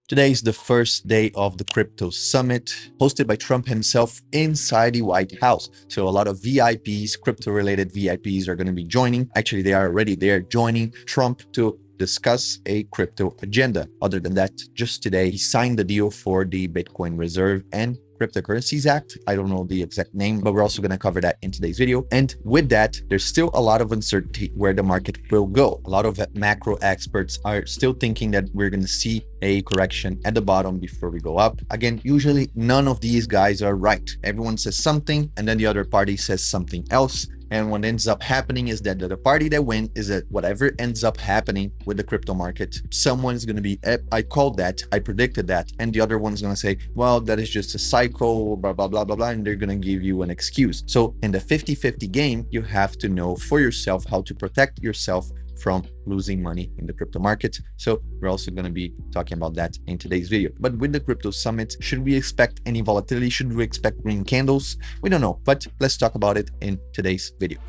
Today is the first day of the crypto summit hosted by Trump himself inside the White House. So a lot of VIPs, crypto related VIPs are going to be joining. Actually, they are already there joining Trump to discuss a crypto agenda. Other than that, just today, he signed the deal for the Bitcoin Reserve and Cryptocurrencies Act. I don't know the exact name, but we're also going to cover that in today's video. And with that, there's still a lot of uncertainty where the market will go. A lot of macro experts are still thinking that we're going to see a correction at the bottom before we go up. Again, usually none of these guys are right. Everyone says something and then the other party says something else. And what ends up happening is that the party that wins is that whatever ends up happening with the crypto market, someone's going to be, I called that, I predicted that. And the other one's going to say, well, that is just a cycle, blah, blah, blah, blah, blah. And they're going to give you an excuse. So in the 50-50 game, you have to know for yourself how to protect yourself from losing money in the crypto market. So we're also going to be talking about that in today's video. But with the crypto summit, should we expect any volatility? Should we expect green candles? We don't know, but let's talk about it in today's video.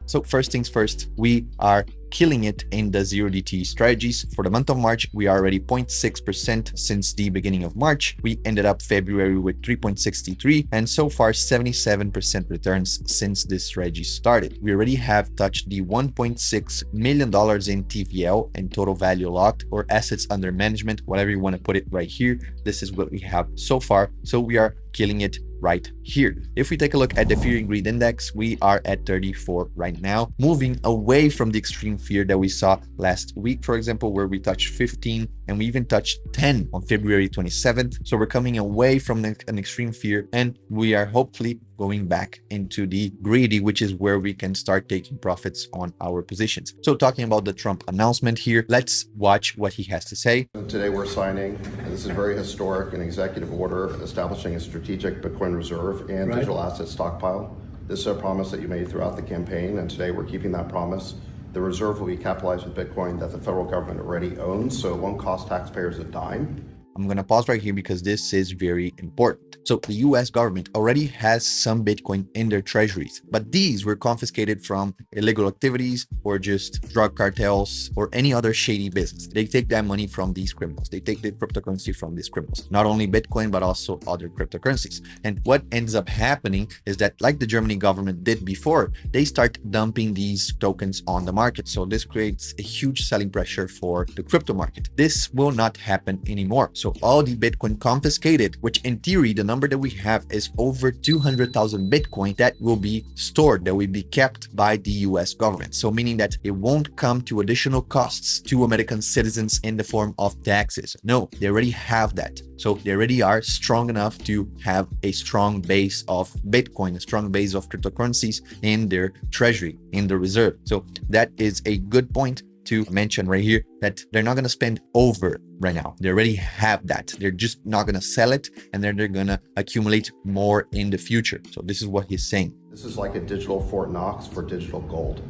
So first things first, we are killing it in the 0DTE strategies. For the month of March, we are already 0.6% since the beginning of March. We ended up February with 3.63 and so far 77% returns since this strategy started. We already have touched the $1.6 million in TVL and total value locked or assets under management, whatever you want to put it right here. This is what we have so far. So we are killing it right here. If we take a look at the fear and greed index, we are at 34 right now, moving away from the extreme fear that we saw last week, for example, where we touched 15 and we even touched 10 on February 27th. So we're coming away from an extreme fear and we are hopefully going back into the greedy, which is where we can start taking profits on our positions. So talking about the Trump announcement here, let's watch what he has to say. Today we're signing, this is very historic, an executive order establishing a strategic Bitcoin reserve and digital asset stockpile. This is a promise that you made throughout the campaign, and today we're keeping that promise. The reserve will be capitalized with Bitcoin that the federal government already owns, so it won't cost taxpayers a dime. I'm going to pause right here because this is very important. So the US government already has some Bitcoin in their treasuries, but these were confiscated from illegal activities or just drug cartels or any other shady business. They take that money from these criminals. They take the cryptocurrency from these criminals, not only Bitcoin, but also other cryptocurrencies. And what ends up happening is that, like the Germany government did before, they start dumping these tokens on the market. So this creates a huge selling pressure for the crypto market. This will not happen anymore. So all the Bitcoin confiscated, which in theory, the number that we have is over 200,000 Bitcoin that will be stored, that will be kept by the US government. So meaning that it won't come to additional costs to American citizens in the form of taxes. No, they already have that. So they already are strong enough to have a strong base of Bitcoin, a strong base of cryptocurrencies in their treasury, in the reserve. So that is a good point to mention right here, that they're not going to spend over right now. They already have that. They're just not going to sell it, and then they're going to accumulate more in the future. So this is what he's saying. This is like a digital Fort Knox for digital gold.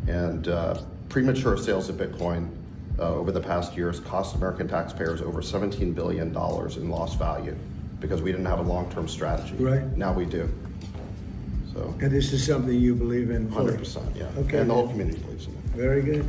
And premature sales of Bitcoin over the past years cost American taxpayers over $17 billion in lost value because we didn't have a long-term strategy. Right. Now we do. So. And this is something you believe in fully? 100%, yeah. Okay. And the whole community believes in it. Very good.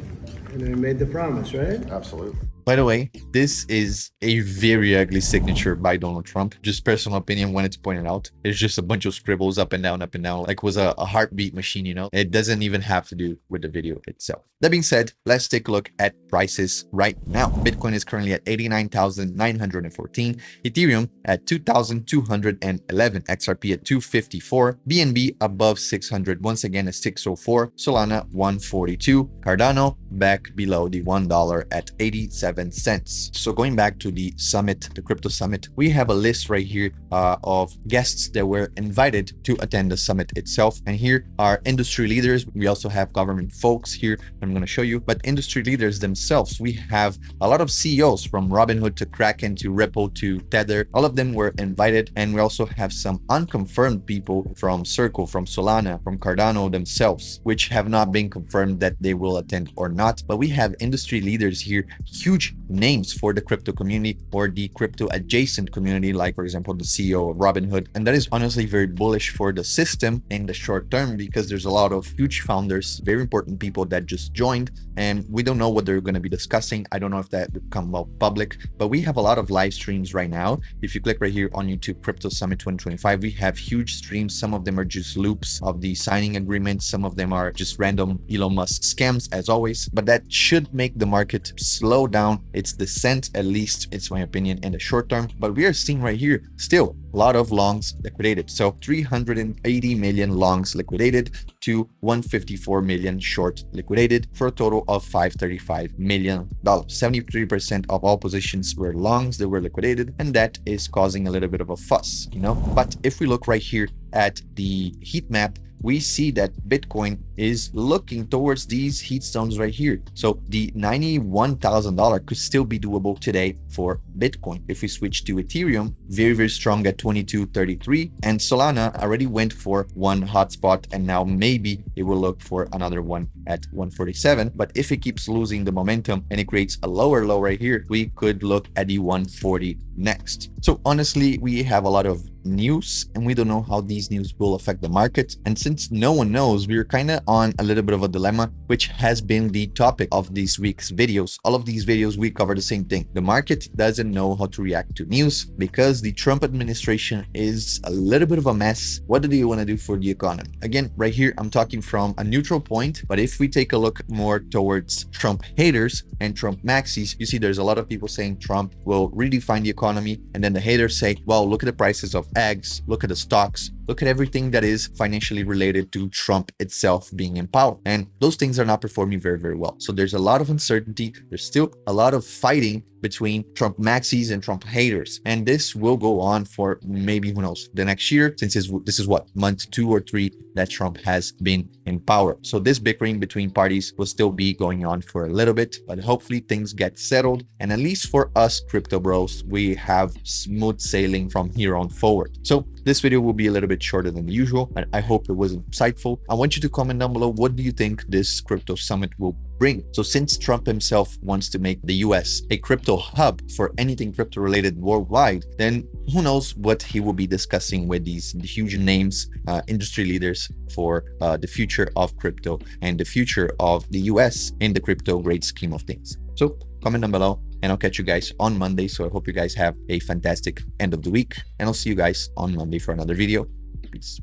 And they made the promise, right? Absolutely. By the way, this is a very ugly signature by Donald Trump. Just personal opinion when it's pointed out. It's just a bunch of scribbles up and down, like it was a heartbeat machine, you know? It doesn't even have to do with the video itself. That being said, let's take a look at prices right now. Bitcoin is currently at 89,914, Ethereum at 2,211, XRP at 254, BNB above 600, once again at 604, Solana 142, Cardano back below the $1 at 87 cents. So going back to the summit, the crypto summit, we have a list right here of guests that were invited to attend the summit itself. And here are industry leaders. We also have government folks here I'm going to show you, but industry leaders themselves, we have a lot of CEOs from Robinhood to Kraken to Ripple to Tether. All of them were invited. And we also have some unconfirmed people from Circle, from Solana, from Cardano themselves, which have not been confirmed that they will attend or not. But we have industry leaders here, huge names for the crypto community or the crypto adjacent community, like for example the CEO of Robinhood. And that is honestly very bullish for the system in the short term, because there's a lot of huge founders, very important people that just joined, and we don't know what they're going to be discussing. I don't know if that will come out public, but we have a lot of live streams right now. If you click right here on YouTube, Crypto Summit 2025, we have huge streams. Some of them are just loops of the signing agreements. Some of them are just random Elon Musk scams, as always, but that should make the market slow down its descent, at least it's my opinion, in the short term. But we are seeing right here still a lot of longs liquidated. So 380 million longs liquidated to 154 million short liquidated, for a total of $535 million. 73% of all positions were longs that were liquidated, and that is causing a little bit of a fuss, you know. But if we look right here at the heat map, we see that Bitcoin is looking towards these heat zones right here. So the $91,000 could still be doable today for Bitcoin. If we switch to Ethereum, very, very strong at 2233, and Solana already went for one hotspot, and now maybe it will look for another one at 147. But if it keeps losing the momentum and it creates a lower low right here, we could look at the 140 next. So honestly, we have a lot of news and we don't know how these news will affect the market. And since no one knows, we're kind of on a little bit of a dilemma, which has been the topic of this week's videos. All of these videos, we cover the same thing. The market doesn't know how to react to news because the Trump administration is a little bit of a mess. What do they want to do for the economy? Again, right here, I'm talking from a neutral point, but if we take a look more towards Trump haters and Trump maxis, you see there's a lot of people saying Trump will redefine the economy. And then the haters say, well, look at the prices of eggs, look at the stocks, look at everything that is financially related to Trump itself being in power. And those things are not performing very, very well. So there's a lot of uncertainty. There's still a lot of fighting between Trump maxis and Trump haters. And this will go on for maybe, who knows, the next year, since this is what, month 2 or 3 that Trump has been in power. So this bickering between parties will still be going on for a little bit, but hopefully things get settled. And at least for us crypto bros, we have smooth sailing from here on forward. So this video will be a little bit shorter than usual, but I hope it was insightful. I want you to comment down below, what do you think this crypto summit will bring? So since Trump himself wants to make the US a crypto hub for anything crypto related worldwide, then who knows what he will be discussing with these huge names, industry leaders for the future of crypto and the future of the US in the crypto great scheme of things. So comment down below and I'll catch you guys on Monday. So I hope you guys have a fantastic end of the week and I'll see you guys on Monday for another video. Peace.